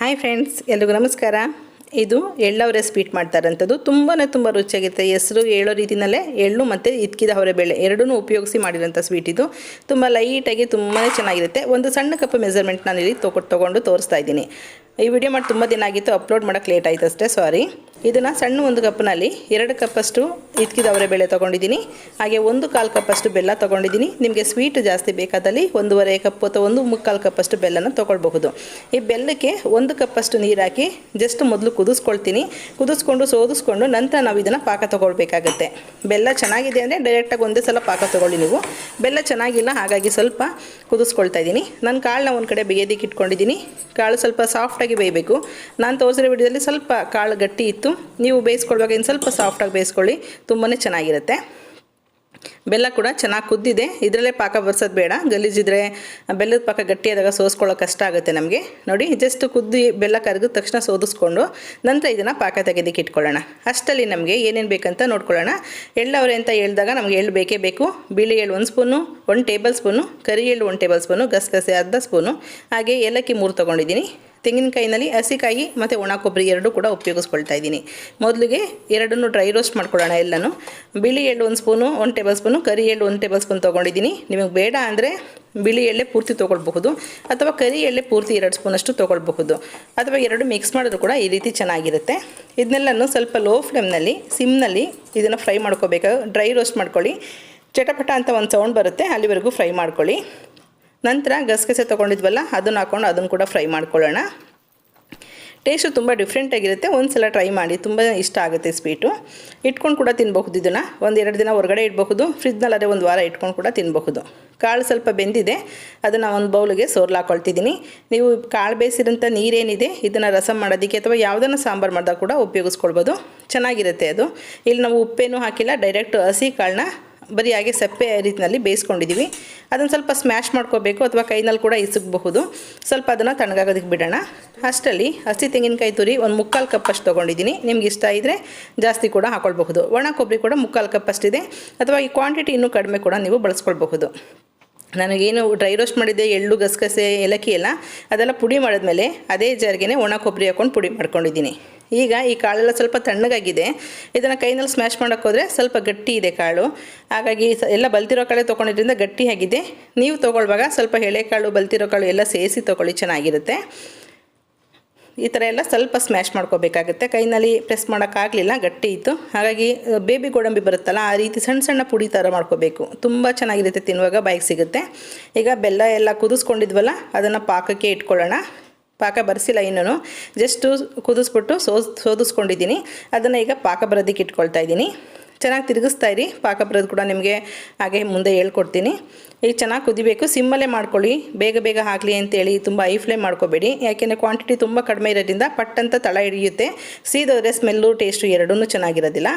Hi friends, ಎಲ್ರಿಗೂ ನಮಸ್ಕಾರ. ಇದು ಎಳ್ಳವರೆ ಸ್ವೀಟ್ ಮಾಡ್ತಾರಂಥದ್ದು. ತುಂಬ ರುಚಿಯಾಗಿರುತ್ತೆ. ಹೆಸರು ಹೇಳೋ ರೀತಿಯಲ್ಲೇ ಎಳ್ಳು ಮತ್ತು ಇದ್ಕಿದ ಅವರೆಬೇಳೆ ಎರಡನ್ನೂ ಉಪಯೋಗಿಸಿ ಮಾಡಿರೋಂಥ ಸ್ವೀಟ್ ಇದು. ತುಂಬ ಲೈಟಾಗಿ ತುಂಬಾ ಚೆನ್ನಾಗಿರುತ್ತೆ. ಒಂದು ಸಣ್ಣ ಕಪ್ ಮೆಜರ್ಮೆಂಟ್ ನಾನು ಇಲ್ಲಿ ತೊಗೊಂಡು ತೋರಿಸ್ತಾ ಇದ್ದೀನಿ. ಈ ವಿಡಿಯೋ ಮಾಡಿ ತುಂಬ ದಿನ ಆಗಿತ್ತು, ಅಪ್ಲೋಡ್ ಮಾಡೋಕ್ಕೆ ಲೇಟ್ ಆಯಿತು ಅಷ್ಟೇ, ಸಾರಿ. ಇದನ್ನು ಸಣ್ಣ ಒಂದು ಕಪ್ನಲ್ಲಿ 2 ಕಪ್ಪಷ್ಟು ಇದ್ಕಿದ ಅವರೆಬೇಳೆ ತೊಗೊಂಡಿದ್ದೀನಿ. ಹಾಗೆ 1/4 ಕಪ್ಪಷ್ಟು ಬೆಲ್ಲ ತೊಗೊಂಡಿದ್ದೀನಿ. ನಿಮಗೆ ಸ್ವೀಟ್ ಜಾಸ್ತಿ ಬೇಕಾದಲ್ಲಿ 1.5 ಕಪ್ ಅಥವಾ 1/4 ಕಪ್ಪಷ್ಟು ಬೆಲ್ಲನ ತೊಗೊಳ್ಬಹುದು. ಈ ಬೆಲ್ಲಕ್ಕೆ 1 ಕಪ್ಪಷ್ಟು ನೀರು ಹಾಕಿ ಜಸ್ಟ್ ಮೊದಲು ಕುದಿಸ್ಕೊಳ್ತೀನಿ. ಸೋದಿಸ್ಕೊಂಡು ನಂತರ ನಾವು ಇದನ್ನು ಪಾಕ ತೊಗೊಳ್ಬೇಕಾಗತ್ತೆ. ಬೆಲ್ಲ ಚೆನ್ನಾಗಿದೆ ಅಂದರೆ ಡೈರೆಕ್ಟಾಗಿ ಒಂದೇ ಸಲ ಪಾಕ ತೊಗೊಳ್ಳಿ ನೀವು. ಬೆಲ್ಲ ಚೆನ್ನಾಗಿಲ್ಲ, ಹಾಗಾಗಿ ಸ್ವಲ್ಪ ಕುದಿಸ್ಕೊಳ್ತಾ ಇದ್ದೀನಿ. ನಾನು ಕಾಳನ್ನ ಒಂದು ಕಡೆ ಬೇಯೋದಕ್ಕೆ ಇಟ್ಕೊಂಡಿದ್ದೀನಿ. ಕಾಳು ಸ್ವಲ್ಪ ಸಾಫ್ಟಾಗಿ ಬೇಯಬೇಕು. ನಾನು ತೋರಿಸಿರೋ ವಿಡಿಯೋದಲ್ಲಿ ಸ್ವಲ್ಪ ಕಾಳು ಗಟ್ಟಿ ಇತ್ತು. ನೀವು ಬೇಯಿಸ್ಕೊಳ್ಳುವಾಗ ಇನ್ನು ಸ್ವಲ್ಪ ಸಾಫ್ಟಾಗಿ ಬೇಯಿಸ್ಕೊಳ್ಳಿ, ತುಂಬಾ ಚೆನ್ನಾಗಿರುತ್ತೆ. ಬೆಲ್ಲ ಕೂಡ ಚೆನ್ನಾಗಿ ಕುದ್ದಿದೆ. ಇದರಲ್ಲೇ ಪಾಕ ಬರ್ಸೋದು ಬೇಡ, ಗಲೀಜಿದ್ರೆ ಬೆಲ್ಲದ ಪಾಕ ಗಟ್ಟಿಯಾದಾಗ ಸೋಸ್ಕೊಳ್ಳೋಕೆ ಕಷ್ಟ ಆಗುತ್ತೆ ನಮಗೆ. ನೋಡಿ, ಜಸ್ಟ್ ಕುದ್ದಿ ಬೆಲ್ಲ ಕರಗಿದ ತಕ್ಷಣ ಸೋದಿಸ್ಕೊಂಡು ನಂತರ ಇದನ್ನು ಪಾಕ ತೆಗೆದಕ್ಕೆ ಇಟ್ಕೊಳ್ಳೋಣ. ಅಷ್ಟಲ್ಲಿ ನಮಗೆ ಏನೇನು ಬೇಕಂತ ನೋಡ್ಕೊಳ್ಳೋಣ. ಎಳ್ಳವರೆ ಅಂತ ಹೇಳಿದಾಗ ನಮಗೆ ಎಳ್ಳು ಬೇಕೇ ಬೇಕು. ಬಿಳಿ ಎಳ್ಳು 1 ಸ್ಪೂನು, 1 ಟೇಬಲ್ ಸ್ಪೂನು, ಕರಿ ಎಳ್ಳು 1 ಟೇಬಲ್ ಸ್ಪೂನು, ಗಸಗಸೆ ಅರ್ಧ ಸ್ಪೂನು, ಹಾಗೆ ಏಲಕ್ಕಿ 3 ತೊಗೊಂಡಿದ್ದೀನಿ. ತೆಂಗಿನಕಾಯಿನಲ್ಲಿ ಹಸಿಕಾಯಿ ಮತ್ತು ಒಣ ಕೊಬ್ಬರಿ 2 ಕೂಡ ಉಪಯೋಗಿಸ್ಕೊಳ್ತಾ ಇದ್ದೀನಿ. ಮೊದಲಿಗೆ ಎರಡನ್ನೂ ಡ್ರೈ ರೋಸ್ಟ್ ಮಾಡ್ಕೊಳ್ಳೋಣ ಎಲ್ಲನೂ. ಬಿಳಿ ಎಳ್ಳು 1 ಸ್ಪೂನು, 1 ಟೇಬಲ್ ಸ್ಪೂನು, ಕರಿ ಎಳ್ಳು 1 ಟೇಬಲ್ ಸ್ಪೂನ್ ತೊಗೊಂಡಿದ್ದೀನಿ. ನಿಮಗೆ ಬೇಡ ಅಂದರೆ ಬಿಳಿ ಎಳ್ಳೆ ಪೂರ್ತಿ ತೊಗೊಳ್ಬಹುದು, ಅಥವಾ ಕರಿ ಎಳ್ಳೆ ಪೂರ್ತಿ 2 ಸ್ಪೂನಷ್ಟು ತೊಗೊಳ್ಬಹುದು, ಅಥವಾ 2 ಮಿಕ್ಸ್ ಮಾಡಿದ್ರು ಕೂಡ ಈ ರೀತಿ ಚೆನ್ನಾಗಿರುತ್ತೆ. ಇದನ್ನೆಲ್ಲನೂ ಸ್ವಲ್ಪ ಲೋ ಫ್ಲೇಮ್ನಲ್ಲಿ, ಸಿಮ್ನಲ್ಲಿ ಇದನ್ನು ಫ್ರೈ ಮಾಡ್ಕೋಬೇಕು. ಡ್ರೈ ರೋಸ್ಟ್ ಮಾಡ್ಕೊಳ್ಳಿ. ಚಟಪಟ ಅಂತ ಒಂದು ಸೌಂಡ್ ಬರುತ್ತೆ, ಅಲ್ಲಿವರೆಗೂ ಫ್ರೈ ಮಾಡ್ಕೊಳ್ಳಿ. ನಂತರ ಗಸಗಸೆ ತೊಗೊಂಡಿದ್ವಲ್ಲ ಅದನ್ನು ಹಾಕ್ಕೊಂಡು ಅದನ್ನು ಕೂಡ ಫ್ರೈ ಮಾಡ್ಕೊಳ್ಳೋಣ. ಟೇಸ್ಟು ತುಂಬ ಡಿಫ್ರೆಂಟಾಗಿರುತ್ತೆ. ಒಂದು ಸಲ ಟ್ರೈ ಮಾಡಿ, ತುಂಬ ಇಷ್ಟ ಆಗುತ್ತೆ ಸ್ವೀಟು. ಇಟ್ಕೊಂಡು ಕೂಡ ತಿನ್ನಬಹುದು. ಇದನ್ನು 1-2 ದಿನ ಹೊರಗಡೆ ಇಡಬಹುದು. ಫ್ರಿಜ್ನಲ್ಲಾದರೆ 1 ವಾರ ಇಟ್ಕೊಂಡು ಕೂಡ ತಿನ್ನಬಹುದು. ಕಾಳು ಸ್ವಲ್ಪ ಬೆಂದಿದೆ, ಅದನ್ನು ಒಂದು ಬೌಲಿಗೆ ಹಾಕ್ಕೊಳ್ತಿದ್ದೀನಿ. ನೀವು ಕಾಳು ಬೇಯಿಸಿರೋಂಥ ನೀರೇನಿದೆ ಇದನ್ನು ರಸಮ್ ಮಾಡೋದಕ್ಕೆ ಅಥವಾ ಯಾವುದನ್ನು ಸಾಂಬಾರು ಮಾಡಿದಾಗ ಕೂಡ ಉಪಯೋಗಿಸ್ಕೊಳ್ಬೋದು. ಚೆನ್ನಾಗಿರುತ್ತೆ ಅದು. ಇಲ್ಲಿ ನಾವು ಉಪ್ಪೇನೂ ಹಾಕಿಲ್ಲ, ಡೈರೆಕ್ಟ್ ಹಸಿ ಕಾಳನ್ನ ಬರೀ ಹಾಗೆ ಸಪ್ಪೆ ರೀತಿಯಲ್ಲಿ ಬೇಯಿಸ್ಕೊಂಡಿದ್ದೀವಿ. ಅದನ್ನು ಸ್ವಲ್ಪ ಸ್ಮ್ಯಾಶ್ ಮಾಡ್ಕೋಬೇಕು, ಅಥವಾ ಕೈನಲ್ಲಿ ಕೂಡ ಇಸಗಬಹುದು. ಸ್ವಲ್ಪ ಅದನ್ನು ತಣ್ಣಗಾಗೋದಕ್ಕೆ ಬಿಡೋಣ. ಅಷ್ಟರಲ್ಲಿ ಹಸಿ ತೆಂಗಿನಕಾಯಿ ತುರಿ 1/4 ಕಪ್ಪಷ್ಟು ತೊಗೊಂಡಿದ್ದೀನಿ. ನಿಮ್ಗೆ ಇಷ್ಟ ಇದ್ದರೆ ಜಾಸ್ತಿ ಕೂಡ ಹಾಕ್ಕೊಳ್ಬಹುದು. ಒಣ ಕೊಬ್ಬರಿ ಕೂಡ 1/4 ಕಪ್ಪಷ್ಟಿದೆ, ಅಥವಾ ಈ ಕ್ವಾಂಟಿಟಿ ಇನ್ನೂ ಕಡಿಮೆ ಕೂಡ ನೀವು ಬಳಸ್ಕೊಳ್ಬಹುದು. ನನಗೇನು ಡ್ರೈ ರೋಸ್ಟ್ ಮಾಡಿದ್ದೆ ಎಳ್ಳು, ಗಸಗಸೆ, ಏಲಕ್ಕಿ ಎಲ್ಲ ಅದೆಲ್ಲ ಪುಡಿ ಮಾಡಿದ್ಮೇಲೆ ಅದೇ ಜಾರ್ಗೆ ಒಣ ಕೊಬ್ಬರಿ ಹಾಕ್ಕೊಂಡು ಪುಡಿ ಮಾಡ್ಕೊಂಡಿದ್ದೀನಿ. ಈಗ ಈ ಕಾಳೆಲ್ಲ ಸ್ವಲ್ಪ ತಣ್ಣಗಾಗಿದೆ. ಇದನ್ನು ಕೈನಲ್ಲಿ ಸ್ಮ್ಯಾಶ್ ಮಾಡೋಕ್ಕೋದ್ರೆ ಸ್ವಲ್ಪ ಗಟ್ಟಿ ಇದೆ ಕಾಳು, ಹಾಗಾಗಿ ಎಲ್ಲ ಬಲ್ತಿರೋ ಕಾಳೆ ತೊಗೊಂಡಿದ್ದರಿಂದ ಗಟ್ಟಿಯಾಗಿದೆ. ನೀವು ತೊಗೊಳ್ಳುವಾಗ ಸ್ವಲ್ಪ ಎಳೆಕಾಳು, ಬಲ್ತಿರೋ ಕಾಳು ಎಲ್ಲ ಸೇರಿಸಿ ತೊಗೊಳ್ಳಿ, ಚೆನ್ನಾಗಿರುತ್ತೆ. ಈ ಥರ ಎಲ್ಲ ಸ್ವಲ್ಪ ಸ್ಮ್ಯಾಶ್ ಮಾಡ್ಕೋಬೇಕಾಗುತ್ತೆ. ಕೈನಲ್ಲಿ ಪ್ರೆಸ್ ಮಾಡೋಕ್ಕಾಗಲಿಲ್ಲ, ಗಟ್ಟಿ ಇತ್ತು. ಹಾಗಾಗಿ ಬೇಬಿ ಗೋಡಂಬಿ ಬರುತ್ತಲ್ಲ, ಆ ರೀತಿ ಸಣ್ಣ ಸಣ್ಣ ಪುಡಿ ಥರ ಮಾಡ್ಕೋಬೇಕು. ತುಂಬ ಚೆನ್ನಾಗಿರುತ್ತೆ, ತಿನ್ನುವಾಗ ಬಾಯಿಗೆ ಸಿಗುತ್ತೆ. ಈಗ ಬೆಲ್ಲ ಎಲ್ಲ ಕುದಿಸ್ಕೊಂಡಿದ್ವಲ್ಲ ಅದನ್ನು ಪಾಕಕ್ಕೆ ಇಟ್ಕೊಳ್ಳೋಣ. ಪಾಕ ಬರೆಸಿಲ್ಲ ಇನ್ನೂ, ಜಸ್ಟು ಕುದಿಸ್ಬಿಟ್ಟು ಸೋದಿಸ್ಕೊಂಡಿದ್ದೀನಿ. ಅದನ್ನು ಈಗ ಪಾಕ ಬರೋದಕ್ಕೆ ಇಟ್ಕೊಳ್ತಾ ಇದ್ದೀನಿ. ಚೆನ್ನಾಗಿ ತಿರುಗಿಸ್ತಾ ಇರಿ. ಪಾಕ ಬರೋದು ಕೂಡ ನಿಮಗೆ ಹಾಗೆ ಮುಂದೆ ಹೇಳ್ಕೊಡ್ತೀನಿ. ಈಗ ಚೆನ್ನಾಗಿ ಕುದಿಬೇಕು. ಸಿಮ್ಮಲ್ಲೇ ಮಾಡ್ಕೊಳ್ಳಿ, ಬೇಗ ಹಾಕಲಿ ಅಂತೇಳಿ ತುಂಬ ಹೈ ಫ್ಲೇಮ್ ಮಾಡ್ಕೋಬೇಡಿ. ಯಾಕೆಂದರೆ ಕ್ವಾಂಟಿಟಿ ತುಂಬ ಕಡಿಮೆ ಇರೋದ್ರಿಂದ ಪಟ್ಟಂತ ತಳ ಹಿಡಿಯುತ್ತೆ. ಸೀದೋದ್ರೆ ಸ್ಮೆಲ್ಲು, ಟೇಸ್ಟು ಎರಡೂ ಚೆನ್ನಾಗಿರೋದಿಲ್ಲ.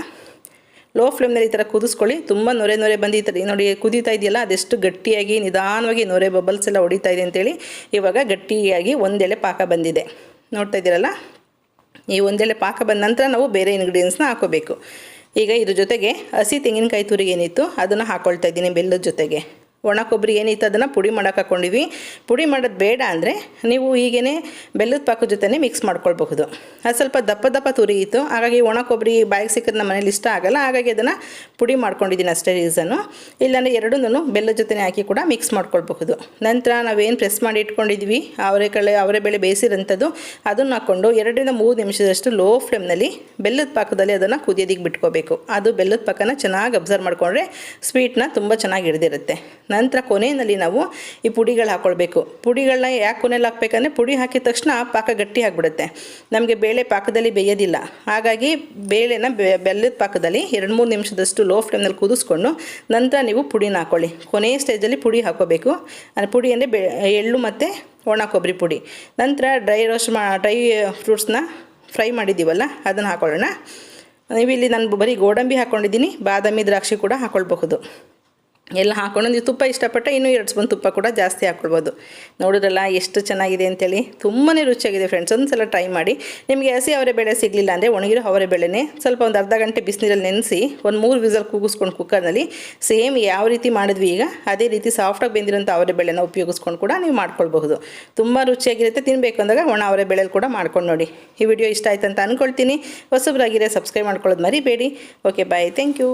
ಲೋ ಫ್ಲೇಮ್ನಲ್ಲಿ ಈ ಥರ ಕುದಿಸ್ಕೊಳ್ಳಿ. ತುಂಬ ನೊರೆ ಬಂದಿತ್ತು ನೋಡಿ, ಕುದೀತಾ ಇದೆಯಲ್ಲ, ಅದೆಷ್ಟು ಗಟ್ಟಿಯಾಗಿ ನಿಧಾನವಾಗಿ ನೊರೆ ಬಬಲ್ಸ್ ಎಲ್ಲ ಹೊಡಿತಾ ಇದೆ ಅಂತೇಳಿ. ಇವಾಗ ಗಟ್ಟಿಯಾಗಿ ಒಂದೆಳೆ ಪಾಕ ಬಂದಿದೆ, ನೋಡ್ತಾ ಇದ್ದೀರಲ್ಲ. ಈ ಒಂದೆಳೆ ಪಾಕ ಬಂದ ನಂತರ ನಾವು ಬೇರೆ ಇಂಗ್ರೀಡಿಯೆಂಟ್ಸ್ನ ಹಾಕೋಬೇಕು. ಈಗ ಇದ್ರ ಜೊತೆಗೆ ಹಸಿ ತೆಂಗಿನಕಾಯಿ ತುರಿ ಏನಿತ್ತು ಅದನ್ನು ಹಾಕ್ಕೊಳ್ತಾ ಇದ್ದೀನಿ. ಬೆಲ್ಲದ ಜೊತೆಗೆ ಒಣ ಕೊಬ್ಬರಿ ಏನಿತ್ತು ಅದನ್ನು ಪುಡಿ ಮಾಡೋಕೆ ಹಾಕ್ಕೊಂಡಿವಿ. ಪುಡಿ ಮಾಡೋದು ಬೇಡ ಅಂದರೆ ನೀವು ಹೀಗೇ ಬೆಲ್ಲದ ಪಾಕದ ಜೊತೆ ಮಿಕ್ಸ್ ಮಾಡ್ಕೊಳ್ಬಹುದು. ಅದು ಸ್ವಲ್ಪ ದಪ್ಪ ತುರಿ ಇತ್ತು, ಹಾಗಾಗಿ ಒಣ ಕೊಬ್ಬರಿ ಬಾಯಿಗೆ ಸಿಕ್ಕಿದ್ರೆ ನಮ್ಮ ಮನೇಲಿ ಇಷ್ಟ ಆಗಲ್ಲ, ಹಾಗಾಗಿ ಅದನ್ನು ಪುಡಿ ಮಾಡ್ಕೊಂಡಿದ್ದೀನಿ ಅಷ್ಟೇ ರೀಸನ್ನು. ಇಲ್ಲಾಂದರೆ ಎರಡನ್ನೂ ಬೆಲ್ಲದ ಜೊತೆ ಹಾಕಿ ಕೂಡ ಮಿಕ್ಸ್ ಮಾಡ್ಕೊಳ್ಬಹುದು. ನಂತರ ನಾವೇನು ಪ್ರೆಸ್ ಮಾಡಿ ಇಟ್ಕೊಂಡಿದ್ವಿ ಅವರೆಬೇಳೆ ಬೇಯಿಸಿರೋಂಥದ್ದು ಅದನ್ನು ಹಾಕ್ಕೊಂಡು 2-3 ನಿಮಿಷದಷ್ಟು ಲೋ ಫ್ಲೇಮ್ನಲ್ಲಿ ಬೆಲ್ಲದ ಪಾಕದಲ್ಲಿ ಅದನ್ನು ಕುದಿಯೋದಕ್ಕೆ ಬಿಟ್ಕೋಬೇಕು. ಅದು ಬೆಲ್ಲದ ಪಾಕನ ಚೆನ್ನಾಗಿ ಅಬ್ಸರ್ವ್ ಮಾಡಿಕೊಂಡ್ರೆ ಸ್ವೀಟ್ನ ತುಂಬ ಚೆನ್ನಾಗಿ ಹಿಡಿದಿರುತ್ತೆ. ನಂತರ ಕೊನೆಯಲ್ಲಿ ನಾವು ಈ ಪುಡಿಗಳು ಹಾಕ್ಕೊಳ್ಬೇಕು. ಪುಡಿಗಳನ್ನ ಯಾಕೆ ಕೊನೆಯಲ್ಲಿ ಹಾಕಬೇಕಂದ್ರೆ ಪುಡಿ ಹಾಕಿದ ತಕ್ಷಣ ಪಾಕ ಗಟ್ಟಿ ಆಗಿಬಿಡುತ್ತೆ. ನಮಗೆ ಬೇಳೆ ಪಾಕದಲ್ಲಿ ಬೇಯೋದಿಲ್ಲ, ಹಾಗಾಗಿ ಬೇಳೆನ ಬೆಲ್ಲದ ಪಾಕದಲ್ಲಿ 2-3 ನಿಮಿಷದಷ್ಟು ಲೋ ಫ್ಲೇಮ್ನಲ್ಲಿ ಕುದಿಸ್ಕೊಂಡು ನಂತರ ನೀವು ಪುಡಿನ ಹಾಕ್ಕೊಳ್ಳಿ. ಕೊನೆಯ ಸ್ಟೇಜಲ್ಲಿ ಪುಡಿ ಹಾಕ್ಕೋಬೇಕು. ಪುಡಿ ಅಂದರೆ ಎಳ್ಳು ಮತ್ತು ಒಣ ಕೊಬ್ಬರಿ ಪುಡಿ. ನಂತರ ಡ್ರೈ ಫ್ರೂಟ್ಸ್ನ ಫ್ರೈ ಮಾಡಿದ್ದೀವಲ್ಲ ಅದನ್ನು ಹಾಕ್ಕೊಳ್ಳೋಣ. ನೀವಿಲ್ಲಿ ನಾನು ಬರೀ ಗೋಡಂಬಿ ಹಾಕ್ಕೊಂಡಿದ್ದೀನಿ, ಬಾದಾಮಿ, ದ್ರಾಕ್ಷಿ ಕೂಡ ಹಾಕ್ಕೊಳ್ಬಹುದು. ಎಲ್ಲ ಹಾಕ್ಕೊಂಡು ನೀವು ತುಪ್ಪ ಇಷ್ಟಪಟ್ಟರೆ ಇನ್ನೂ 2 ಸ್ಪೂನ್ ತುಪ್ಪ ಕೂಡ ಜಾಸ್ತಿ ಹಾಕ್ಕೊಳ್ಬೋದು. ನೋಡಿದ್ರಲ್ಲ ಎಷ್ಟು ಚೆನ್ನಾಗಿದೆ ಅಂತೇಳಿ, ತುಂಬಾ ರುಚಿಯಾಗಿದೆ ಫ್ರೆಂಡ್ಸ್. ಒಂದು ಸಲ ಟ್ರೈ ಮಾಡಿ. ನಿಮಗೆ ಹಸಿ ಅವರೆಬೇಳೆ ಸಿಗಲಿಲ್ಲ ಅಂದರೆ ಒಣಗಿರೋ ಅವರೆಬೇಳೆನೇ ಸ್ವಲ್ಪ ಒಂದು ಅರ್ಧ ಗಂಟೆ ಬಿಸಿನೀರಲ್ಲಿ ನೆನೆಸಿ ಒಂದು 3 ವಿಸಲ್ ಕೂಗಿಸ್ಕೊಂಡು ಕುಕ್ಕರ್ನಲ್ಲಿ ಸೇಮ್ ಯಾವ ರೀತಿ ಮಾಡಿದ್ವಿ ಈಗ ಅದೇ ರೀತಿ ಸಾಫ್ಟಾಗಿ ಬೆಂದಿರೋಂಥ ಅವರೆಬೇಳೆನ ಉಪಯೋಗಿಸ್ಕೊಂಡು ಕೂಡ ನೀವು ಮಾಡ್ಕೊಳ್ಬಹುದು. ತುಂಬ ರುಚಿಯಾಗಿರುತ್ತೆ. ತಿನ್ನಬೇಕು ಅಂದಾಗ ಒಣ ಅವರೆಬೇಳೆಲಿ ಕೂಡ ಮಾಡ್ಕೊಂಡು ನೋಡಿ. ಈ ವಿಡಿಯೋ ಇಷ್ಟ ಆಯ್ತು ಅಂತ ಅಂದ್ಕೊಳ್ತೀನಿ. ಹೊಸಬ್ರಾಗಿರೋ ಸಬ್ಸ್ಕ್ರೈಬ್ ಮಾಡ್ಕೊಳ್ಳೋದು ಮರಿಬೇಡಿ. Okay bye, thank you.